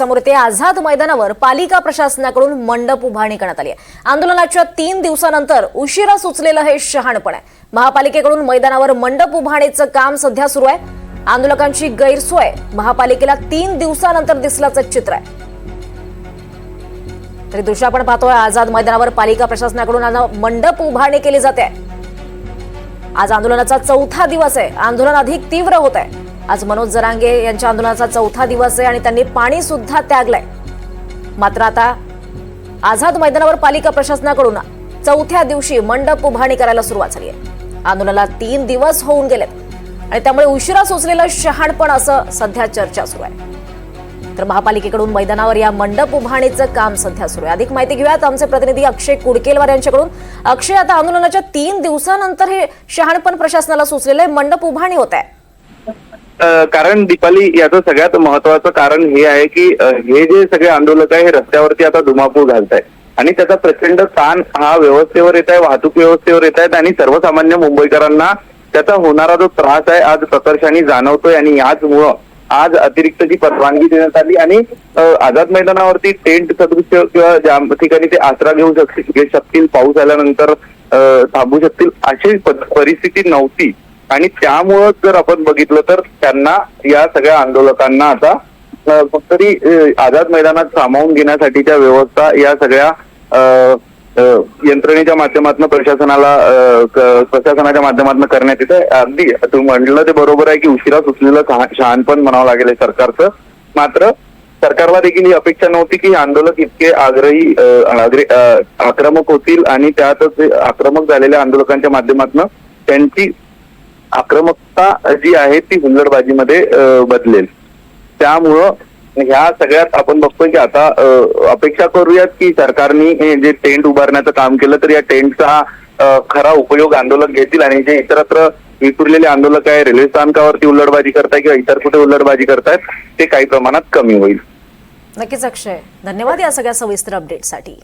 समोर ते आझाद मैदानावर पालिका प्रशासनाकडून मंडप उभारणी करण्यात आली आहे। आंदोलनाच्या 3 दिवसानंतर उशिरा सुचलेलं हे शहाणपण आहे। महापालिकेकडून मैदानावर मंडप उभारणीचं काम सध्या सुरू आहे। आंदोलकांची गैरसोय महापालिकेला 3 दिवसानंतर दिसल्याचं चित्र आहे। तरी दृश्य आपण पाहतोय, आझाद मैदानावर पालिका प्रशासनाकडून मंडप उभारणी केली जाते। आज आंदोलनाचा 4था दिवस आहे। आंदोलन अधिक तीव्र होत आहे। आज मनोज जरांगे यांच्या आंदोलनाचा 4था दिवस आहे आणि त्यांनी पाणी सुद्धा त्यागलंय। मात्र आता आझाद मैदानावर पालिका प्रशासनाकडून 4थ्या दिवशी मंडप उभारणी करायला सुरुवात झाली आहे। आंदोलनाला 3 दिवस होऊन गेलेत आणि त्यामुळे उशिरा सुचलेलं शहाणपण असं सध्या चर्चा सुरू आहे। तर महापालिकेकडून मैदानावर या मंडप उभारणीचं काम सध्या सुरू आहे। अधिक माहिती घेऊयात आमचे प्रतिनिधी अक्षय कुडकेलवार यांच्याकडून। अक्षय, आता आंदोलनाच्या 3 दिवसानंतर हे शहाणपण प्रशासनाला सुचलेलं आहे, मंडप उभारणी होत आहे। कारण दीपाली, याचं सगळ्यात महत्वाचं कारण हे आहे की हे जे सगळे आंदोलक आहे हे रस्त्यावरती आता धुमाकूळ घालतायत आणि त्याचा प्रचंड ताण हा व्यवस्थेवर येत आहे, वाहतूक व्यवस्थेवर येत आहेत आणि सर्वसामान्य मुंबईकरांना त्याचा होणारा जो त्रास आहे आज प्रकर्षाने जाणवतोय। आणि याचमुळं आज अतिरिक्त जी परवानगी देण्यात आली आणि आझाद मैदानावरती टेंट सदृश्य किंवा ज्या ठिकाणी ते आसरा घेऊ शकतील, पाऊस आल्यानंतर थांबू शकतील अशी परिस्थिती नव्हती। आणि त्यामुळं जर आपण बघितलं तर त्यांना या सगळ्या आंदोलकांना आता फक्त आझाद मैदानात सामावून घेण्यासाठीच्या व्यवस्था या सगळ्या यंत्रणेच्या माध्यमातून प्रशासनाच्या माध्यमातून करण्यात येते। अगदी तुम्ही म्हटलं ते बरोबर आहे की उशिरा सुचलेलं शहाणपण म्हणावं लागेल सरकारचं। मात्र सरकारला देखील ही अपेक्षा नव्हती की आंदोलक इतके आक्रमक होतील आणि त्यातच आक्रमक झालेल्या आंदोलकांच्या माध्यमातून त्यांची आक्रमकता जी आहे ती हुल्लडबाजीमध्ये बदलेल। त्यामुळं ह्या सगळ्यात आपण बघतोय की आता अपेक्षा करूयात की सरकारने जे टेंट उभारण्याचं काम केलं तर या टेंटचा खरा उपयोग आंदोलक घेतील आणि जे इतरत्र विखुरलेले आंदोलक आहे, रेल्वे स्थानकावरती हुल्लडबाजी करताय किंवा इतर कुठे हुल्लडबाजी करतायत ते काही प्रमाणात कमी होईल। नक्कीच अक्षय, धन्यवाद या सगळ्या सविस्तर अपडेटसाठी।